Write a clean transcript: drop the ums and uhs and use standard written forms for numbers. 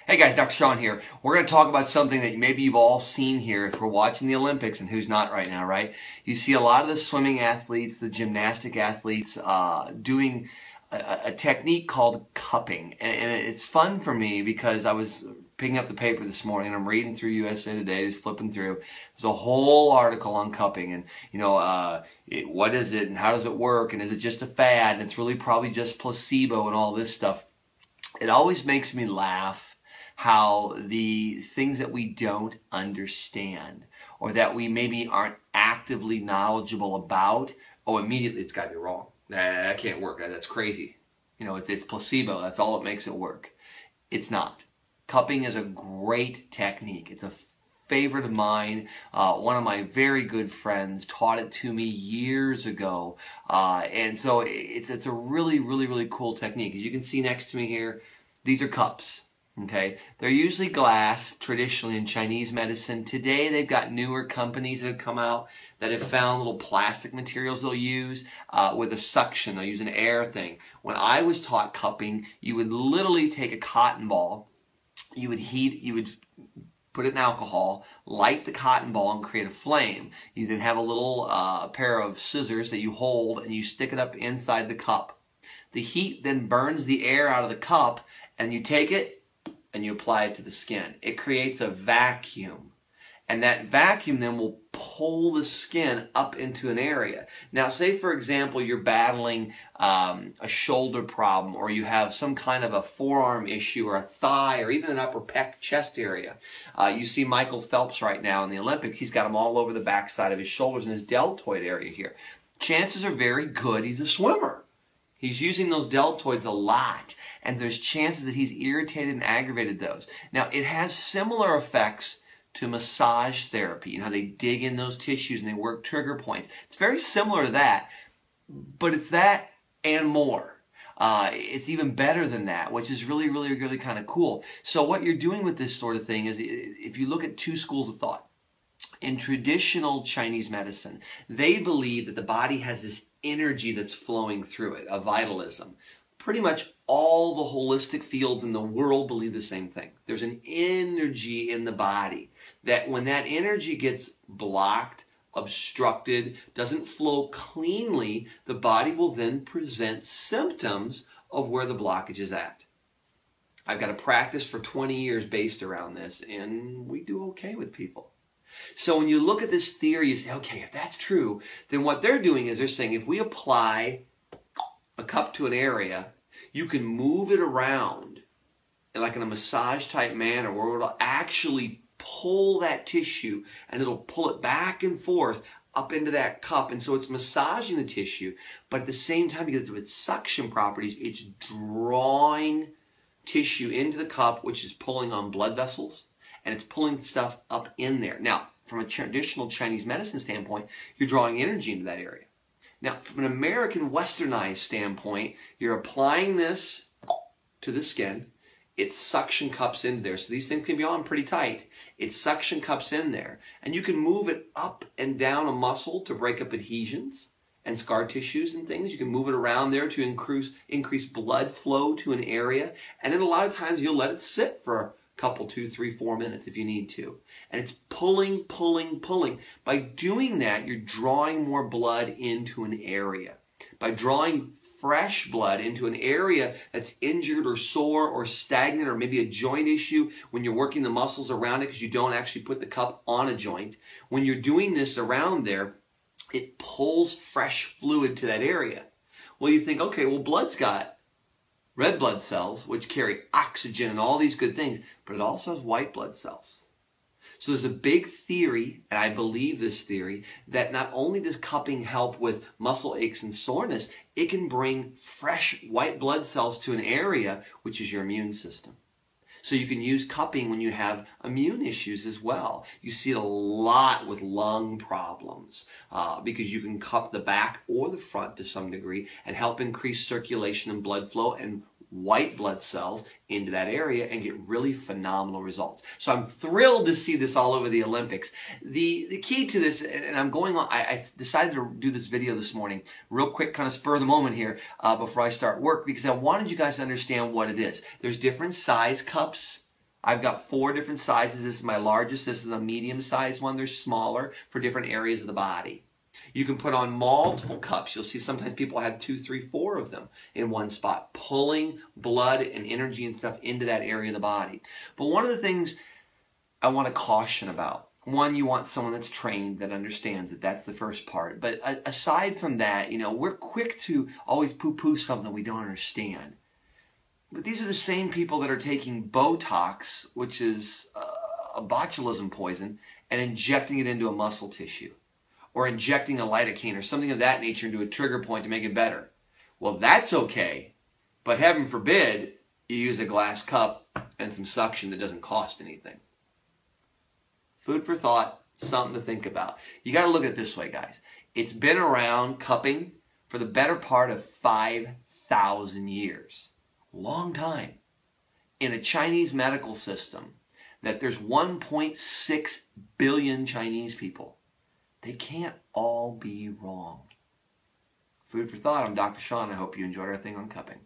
Hey guys, Dr. Sean here. We're going to talk about something that maybe you've all seen here if we're watching the Olympics, and who's not right now, right? You see a lot of the swimming athletes, the gymnastic athletes doing a technique called cupping. And it's fun for me because I was picking up the paper this morning and I'm reading through USA Today, just flipping through. There's a whole article on cupping and, what is it and how does it work and is it just a fad and it's really probably just placebo and all this stuff. It always makes me laugh how the things that we don't understand or that we maybe aren't actively knowledgeable about, immediately it's got to be wrong. That can't work. That's crazy. It's placebo. That's all that makes it work. It's not. Cupping is a great technique. It's a favorite of mine. One of my very good friends taught it to me years ago. And so it's a really, really, really cool technique. As you can see next to me here, these are cups. Okay, they're usually glass, traditionally in Chinese medicine. Today they've got newer companies that have come out that have found little plastic materials they'll use with a suction. They'll use an air thing. When I was taught cupping, you would literally take a cotton ball, you would put it in alcohol, light the cotton ball and create a flame. You then have a little pair of scissors that you hold and you stick it up inside the cup. The heat then burns the air out of the cup and you take it and you apply it to the skin. It creates a vacuum. And that vacuum then will pull the skin up into an area. Now, say, for example, you're battling a shoulder problem or you have some kind of a forearm issue or a thigh or even an upper pec chest area. You see Michael Phelps right now in the Olympics. He's got them all over the backside of his shoulders and his deltoid area here. Chances are very good he's a swimmer. He's using those deltoids a lot, and there's chances that he's irritated and aggravated those. Now, it has similar effects to massage therapy. You know how they dig in those tissues and they work trigger points. It's very similar to that, but it's that and more. It's even better than that, which is really, really, really kind of cool. So what you're doing with this sort of thing is, if you look at two schools of thought, in traditional Chinese medicine, they believe that the body has this energy that's flowing through it, a vitalism. Pretty much all the holistic fields in the world believe the same thing. There's an energy in the body that when that energy gets blocked, obstructed, doesn't flow cleanly, the body will then present symptoms of where the blockage is at. I've got a practice for 20 years based around this, and we do okay with people. So when you look at this theory, you say, okay, if that's true, then what they're doing is they're saying if we apply a cup to an area, you can move it around like in a massage type manner where it'll actually pull that tissue and it'll pull it back and forth up into that cup. And so it's massaging the tissue, but at the same time, because of its suction properties, it's drawing tissue into the cup, which is pulling on blood vessels. And it's pulling stuff up in there. Now, from a traditional Chinese medicine standpoint, you're drawing energy into that area. Now, from an American westernized standpoint, you're applying this to the skin. It suction cups in there. So these things can be on pretty tight. It suction cups in there. And you can move it up and down a muscle to break up adhesions and scar tissues and things. You can move it around there to increase blood flow to an area. And then a lot of times you'll let it sit for couple, 2, 3, 4 minutes if you need to. And it's pulling, pulling, pulling. By doing that, you're drawing more blood into an area. By drawing fresh blood into an area that's injured or sore or stagnant or maybe a joint issue when you're working the muscles around it because you don't actually put the cup on a joint. When you're doing this around there, it pulls fresh fluid to that area. Well, you think, okay, well, blood's got red blood cells, which carry oxygen and all these good things, but it also has white blood cells. So there's a big theory, and I believe this theory, that not only does cupping help with muscle aches and soreness, it can bring fresh white blood cells to an area, which is your immune system. So you can use cupping when you have immune issues as well. You see it a lot with lung problems because you can cup the back or the front to some degree and help increase circulation and blood flow and white blood cells into that area and get really phenomenal results. So I'm thrilled to see this all over the Olympics. The key to this, and I'm going on, I decided to do this video this morning, real quick, kind of spur of the moment here before I start work, because I wanted you guys to understand what it is. There's different size cups I've got 4 different sizes. This is my largest. This is a medium-sized one. They're smaller for different areas of the body. You can put on multiple cups. You'll see sometimes people have 2, 3, 4 of them in one spot, pulling blood and energy and stuff into that area of the body. But one of the things I want to caution about, one, you want someone that's trained, that understands it. That's the first part. But aside from that, we're quick to always poo-poo something we don't understand. But these are the same people that are taking Botox, which is a botulism poison, and injecting it into a muscle tissue, or injecting a lidocaine or something of that nature into a trigger point to make it better. Well, that's okay, but heaven forbid you use a glass cup and some suction that doesn't cost anything. Food for thought, something to think about. You got to look at it this way, guys. It's been around, cupping, for the better part of 5,000 years. Long time. In a Chinese medical system, that there's 1.6 billion Chinese people. They can't all be wrong. Food for thought. I'm Dr. Sean. I hope you enjoyed our thing on cupping.